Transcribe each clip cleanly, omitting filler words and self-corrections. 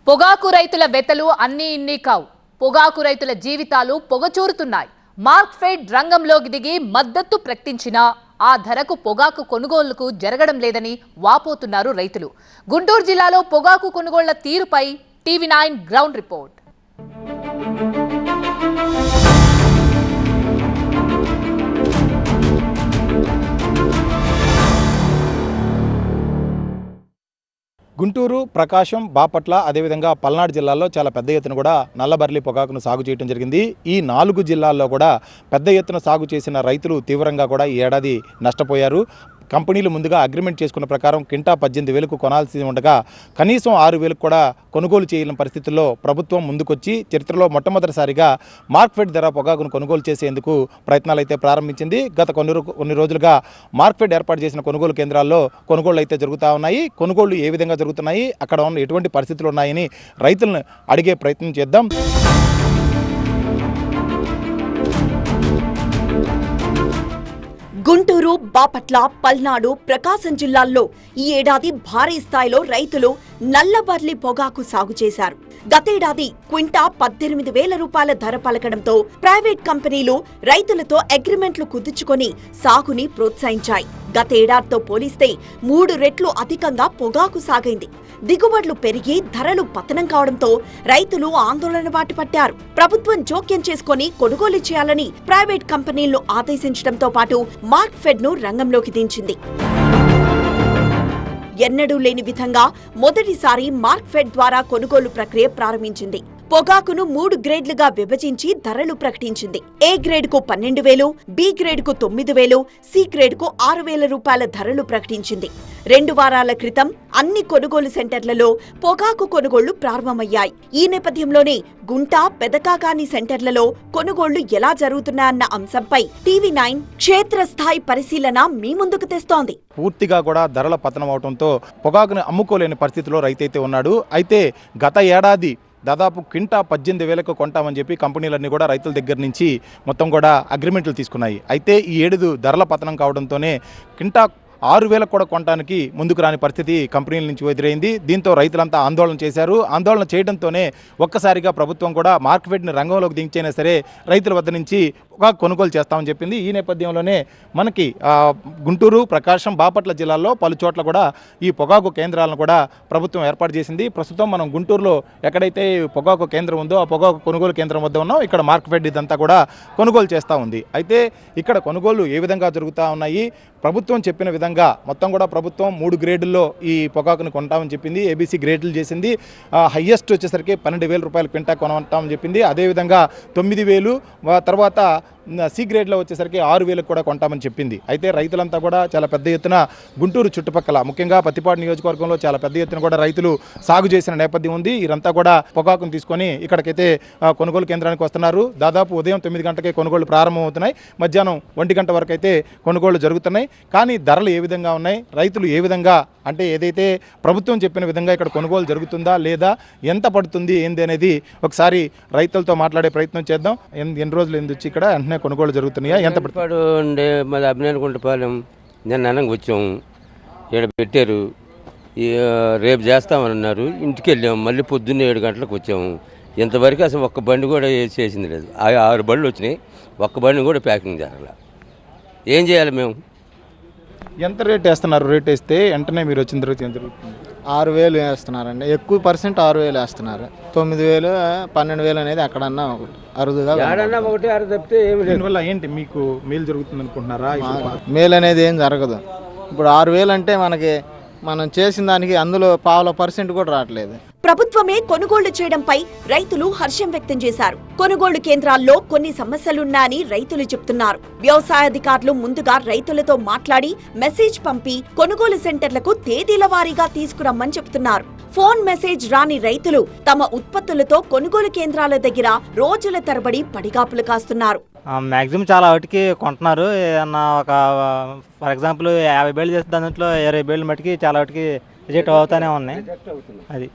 పొగాకు రైతుల వెతలు అన్నీ ఇన్ని కావు. పొగాకు రైతుల జీవితాలు పొగచూరుతున్నాయి. మార్క్ఫెడ్ రంగంలోకి దిగి మద్దతు ప్రకటించినా ఆ ధరకు పొగాకు కొనుగోలుకు జరగడం లేదని వాపోతున్నారు రైతులు. గుంటూరు జిల్లాలో పొగాకు కొనుగోళ్ల తీరుపై టీవీ9 గ్రౌండ్ రిపోర్ట్. గుంటూరు, ప్రకాశం, బాపట్ల అదేవిధంగా పల్నాడు జిల్లాల్లో చాలా పెద్ద ఎత్తున కూడా నల్లబర్లి పొగాకును సాగు చేయడం జరిగింది. ఈ 4 జిల్లాల్లో కూడా పెద్ద ఎత్తున సాగు చేసిన రైతులు తీవ్రంగా కూడా ఈ ఏడాది నష్టపోయారు. కంపెనీలు ముందుగా అగ్రిమెంట్ చేసుకున్న ప్రకారం కింటా 18,000కు కొనాల్సి ఉండగా కనీసం 6,000కు కూడా కొనుగోలు చేయలేని పరిస్థితుల్లో ప్రభుత్వం ముందుకొచ్చి చరిత్రలో మొట్టమొదటిసారిగా మార్క్ఫెడ్ ధర పొగాకును కొనుగోలు చేసేందుకు ప్రయత్నాలు అయితే ప్రారంభించింది. గత కొన్ని రోజులుగా మార్క్ఫెడ్ ఏర్పాటు చేసిన కొనుగోలు కేంద్రాల్లో కొనుగోళ్లు అయితే జరుగుతూ ఉన్నాయి. కొనుగోళ్లు ఏ విధంగా జరుగుతున్నాయి, అక్కడ ఉన్న ఎటువంటి పరిస్థితులు ఉన్నాయని రైతులను అడిగే ప్రయత్నం చేద్దాం. గుంటూరు, బాపట్ల, పల్నాడు, ప్రకాశం జిల్లాల్లో ఈ ఏడాది భారీ స్థాయిలో రైతులు నల్లబర్లి పొగాకు సాగు చేశారు. గతేడాది క్వింటా 18,000 రూపాయల ధర పలకడంతో ప్రైవేట్ కంపెనీలు రైతులతో అగ్రిమెంట్లు కుదుర్చుకొని సాగుని ప్రోత్సహించాయి. గతేడాదితో పోలిస్తే 3 రెట్లు అధికంగా పొగాకు సాగైంది. దిగుబడులు పెరిగి ధరలు పతనం కావడంతో రైతులు ఆందోళన బాట పట్టారు. ప్రభుత్వం జోక్యం చేసుకుని కొనుగోలు చేయాలని ప్రైవేట్ కంపెనీలను ఆదేశించడంతో పాటు మార్క్ఫెడ్ ను రంగంలోకి దించింది. ఎన్నడూ లేని విధంగా మొదటిసారి మార్క్ఫెడ్ ద్వారా కొనుగోలు ప్రక్రియ ప్రారంభించింది. పొగాకును 3 గ్రేడ్లుగా విభజించి ధరలు ప్రకటించింది. ఏ గ్రేడ్కు 12,000, బి గ్రేడ్కు 9,000, సి గ్రేడ్కు 6,000 రూపాయల ధరలు ప్రకటించింది. 2 వారాల క్రితం అన్ని కొనుగోలు సెంటర్లలో పొగాకు కొనుగోళ్లు ప్రారంభమయ్యాయి. ఈ నేపథ్యంలోనే గుంట, పెదకాకాని సెంటర్లలో కొనుగోళ్లు ఎలా జరుగుతున్నాయన్న అంశంపై టీవీ9 క్షేత్రస్థాయి పరిశీలన మీ ముందుకు తెస్తోంది. పూర్తిగా కూడా ధరల పతనం అవడంతో పొగాకును అమ్ముకోలేని పరిస్థితిలో రైతైతే ఉన్నాడు. అయితే గత ఏడాది దాదాపు కింటా 18,000కు కొంటామని చెప్పి కంపెనీలన్నీ కూడా రైతుల దగ్గర నుంచి మొత్తం కూడా అగ్రిమెంట్లు తీసుకున్నాయి. అయితే ఈ ఏడాది ధరల పతనం కావడంతోనే కింటా 6,000 కూడా కొనడానికి ముందుకు రాని పరిస్థితి కంపెనీల నుంచి ఎదురైంది. దీంతో రైతులంతా ఆందోళన చేశారు. ఆందోళన చేయడంతోనే ఒక్కసారిగా ప్రభుత్వం కూడా మార్క్ఫెడ్ని రంగంలోకి దించైనా సరే రైతుల వద్ద నుంచి పొగాకు కొనుగోలు చేస్తామని చెప్పింది. ఈ నేపథ్యంలోనే మనకి గుంటూరు, ప్రకాశం, బాపట్ల జిల్లాల్లో పలు చోట్ల కూడా ఈ పొగాకు కేంద్రాలను కూడా ప్రభుత్వం ఏర్పాటు చేసింది. ప్రస్తుతం మనం గుంటూరులో ఎక్కడైతే పొగాకు కేంద్రం ఉందో ఆ పొగాకు కొనుగోలు కేంద్రం వద్ద ఉన్నాం. ఇక్కడ మార్క్ఫెడ్ ఇదంతా కూడా కొనుగోలు చేస్తూ ఉంది. అయితే ఇక్కడ కొనుగోలు ఏ విధంగా జరుగుతూ ఉన్నాయి, ప్రభుత్వం చెప్పిన విధంగా మొత్తం కూడా ప్రభుత్వం 3 గ్రేడుల్లో ఈ పొగాకును కొంటామని చెప్పింది. ఏబీసీ గ్రేడ్లు చేసింది. హయ్యెస్ట్ వచ్చేసరికి 12,000 రూపాయల క్వింటా కొనమంటామని చెప్పింది. అదేవిధంగా 9,000, తర్వాత సి గ్రేడ్లో వచ్చేసరికి 6,000 కూడా కొంటామని చెప్పింది. అయితే రైతులంతా కూడా చాలా పెద్ద ఎత్తున గుంటూరు చుట్టుపక్కల ముఖ్యంగా పత్తిపాడు నియోజకవర్గంలో చాలా పెద్ద ఎత్తున కూడా రైతులు సాగు చేసిన నేపథ్యం ఉంది. వీరంతా కూడా పొగాకును తీసుకొని ఇక్కడికైతే కొనుగోలు కేంద్రానికి వస్తున్నారు. దాదాపు ఉదయం 9 గంటలకే కొనుగోలు ప్రారంభమవుతున్నాయి. మధ్యాహ్నం 1 గంట వరకు అయితే కొనుగోలు జరుగుతున్నాయి. కానీ ధరలు ఏ విధంగా ఉన్నాయి, రైతులు ఏ విధంగా అంటే ఏదైతే ప్రభుత్వం చెప్పిన విధంగా ఇక్కడ కొనుగోలు జరుగుతుందా లేదా, ఎంత పడుతుంది ఏంది అనేది ఒకసారి రైతులతో మాట్లాడే ప్రయత్నం చేద్దాం. ఎన్ని రోజులు ఎందుకు వచ్చి ఇక్కడ వెంటనే కొనుగోలు జరుగుతున్నాయా, ఎంత పడు ఉండే మాది అభినయనకుంటపాలెం. నిన్న అనంగా వచ్చాము, ఇక్కడ పెట్టారు, రేపు చేస్తామన్నారు. ఇంటికి వెళ్ళాము, మళ్ళీ పొద్దున్నే 7 గంటలకు వచ్చాము. ఇంతవరకు అసలు ఒక్క బండి కూడా చేసింది లేదు. 6 బండ్లు వచ్చినాయి, ఒక్క బండి కూడా ప్యాకింగ్ జరగల. ఏం చేయాలి మేము? ఎంత రేట్ వేస్తున్నారు? రేట్ వేస్తే వెంటనే మీరు వచ్చిన తర్వాత ఏం జరుగుతుంది? 6,000 వేస్తున్నారండి. ఎక్కువ పర్సెంట్ 6,000 వేస్తున్నారు. 9,000, 12,000 అనేది ఎక్కడన్నా అరుదుగా ఒకటి అరు తప్పితే ఏమి లేదు. దీనివల్ల ఏంటి మీకు మేలు జరుగుతుంది అనుకుంటున్నారా? మేలు అనేది ఏం జరగదు. ఇప్పుడు 6,000 అంటే మనకి మనం చేసిన దానికి అందులో 0.5% కూడా రావట్లేదు. ప్రభుత్వమే కొనుగోళ్లు చేయడంపై రైతులు హర్షం వ్యక్తం చేశారు. కొనుగోళ్లు కేంద్రాల్లో కొన్ని సమస్యలున్నాయని రైతులు చెప్తున్నారు. వ్యవసాయాధికారులు ముందుగా రైతులతో మాట్లాడి మెసేజ్ పంపి కొనుగోలు సెంటర్లకు తేదీల వారీగా తీసుకురమ్మని చెప్తున్నారు. ఫోన్ మెసేజ్ రాని రైతులు తమ ఉత్పత్తులతో కొనుగోలు కేంద్రాల దగ్గర రోజుల తరబడి పడిగాపులు కాస్తున్నారు. మ్యాక్సిమం చాలా వాటికి కొంటున్నారు. ఏమన్నా ఒక ఫర్ ఎగ్జాంపుల్ 50 బేళ్ళు చేస్తే దాంట్లో 20 బేళ్ళు మటుకి చాలా వాటికి రిజెక్ట్ అవుతానే ఉన్నాయి. అది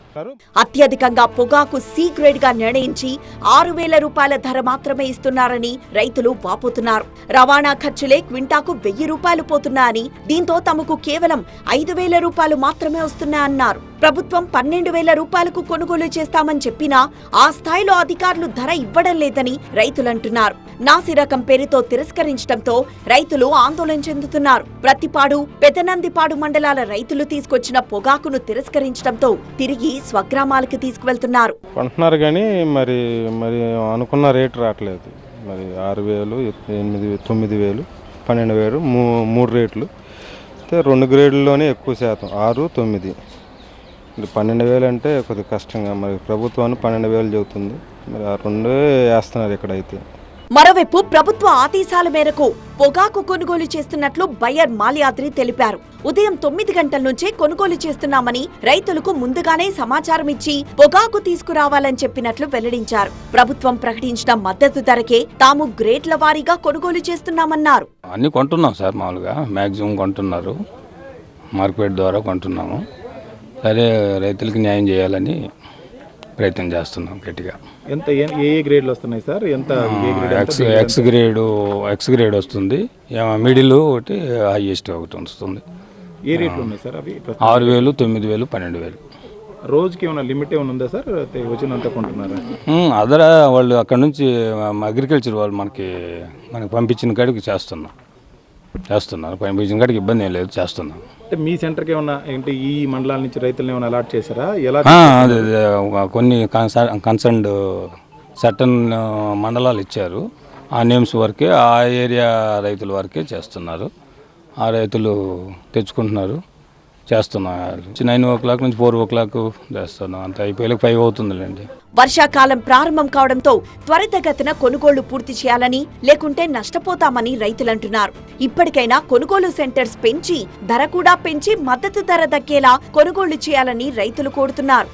అత్యధికంగా పొగాకు సి గ్రేడ్ గా నిర్ణయించి 6,000 రూపాయల ధర మాత్రమే ఇస్తున్నారని రైతులు వాపోతున్నారు. రవాణా ఖర్చులే క్వింటాకు 1,000 రూపాయలు పోతున్నాయని, దీంతో తమకు కేవలం 5,000 రూపాయలు మాత్రమే వస్తున్నాయన్నారు. ప్రభుత్వం 12,000 రూపాయలకు కొనుగోలు చేస్తామని చెప్పినా ఆ స్థాయిలో అధికారులు ధర ఇవ్వడం లేదని రైతులంటున్నారు. నాసిరకం పేరుతో తిరస్కరించడంతో రైతులు ఆందోళన చెందుతున్నారు. ప్రతిపాడు, పెదనందిపాడు మండలాల రైతులు తీసుకొచ్చిన పొగాకును తిరస్కరించడంతో తిరిగి స్వగ్రామాలకు తీసుకువెళ్తున్నారు. కొంటున్నారు కానీ మరి అనుకున్న రేటు రావట్లేదు. మరి 6,000, 8,000, 9,000, 12,000 మూడు రేట్లు అయితే 2 గ్రేడ్లలోనే ఎక్కువ శాతం 6, 9. 12,000 అంటే కొద్దిగా కష్టంగా, మరి ప్రభుత్వాన్ని 12,000 చెబుతుంది. మరి ఆ 2 వేస్తున్నారు ఇక్కడైతే. మరోవైపు ప్రభుత్వ ఆదేశాల మేరకు పొగాకు కొనుగోలు చేస్తున్నట్లు బయ్యర్ మాల్యాద్రి తెలిపారు. ఉదయం 9 గంటల నుంచే కొనుగోలు చేస్తున్నామని, రైతులకు ముందుగానే సమాచారం ఇచ్చి పొగాకు తీసుకురావాలని చెప్పినట్లు వెల్లడించారు. ప్రభుత్వం ప్రకటించిన మద్దతు ధరకే తాము గ్రేడ్ల వారీగా కొనుగోలు చేస్తున్నామన్నారు. అన్ని కొంటున్నాం సార్, మామూలుగా మ్యాక్సిమం కొంటున్నారు, మార్కెట్ ద్వారా కొంటున్నాము. సరే రైతులకి న్యాయం చేయాలని ప్రయత్నం చేస్తున్నాం గట్టిగా. ఎంత ఏ గ్రేడ్లు వస్తున్నాయి సార్? ఎంత ఎక్స్ గ్రేడ్ వస్తుంది, మిడిల్ ఒకటి, హైయెస్ట్ ఒకటి వస్తుంది. ఏ రేట్లు ఉన్నాయి సార్ అవి? 6,000, 9,000, 12,000. రోజుకి ఏమైనా లిమిట్ ఏమైనా ఉందా సార్? వచ్చినంత కొంటున్నారా? అదర వాళ్ళు అక్కడ నుంచి అగ్రికల్చర్ వాళ్ళు మనకి పంపించిన కాడికి చేస్తున్నారు. పంపించిన కాడికి ఇబ్బంది ఏం లేదు, చేస్తున్నాం. అంటే మీ సెంటర్కి ఏమన్నా ఏంటి ఈ మండలాల నుంచి రైతులను ఏమైనా అలాట్ చేశారా? ఎలా? అదే కొన్ని కన్సర్న్డ్ సర్టన్ మండలాలు ఇచ్చారు. ఆ నేమ్స్ వరకే, ఆ ఏరియా రైతుల వరకే చేస్తున్నారు. ఆ రైతులు తెచ్చుకుంటున్నారు, చేస్తున్నారు. 9 నుంచి 4 చేస్తున్నాం. అంత అయిపోయేలకు 5 అవుతుందిలేండి. వర్షాకాలం ప్రారంభం కావడంతో త్వరితగతిన కొనుగోళ్లు పూర్తి చేయాలని, లేకుంటే నష్టపోతామని రైతులంటున్నారు. ఇప్పటికైనా కొనుగోలు సెంటర్స్ పెంచి, ధర కూడా పెంచి మద్దతు ధర దక్కేలా కొనుగోళ్లు చేయాలని రైతులు కోరుతున్నారు.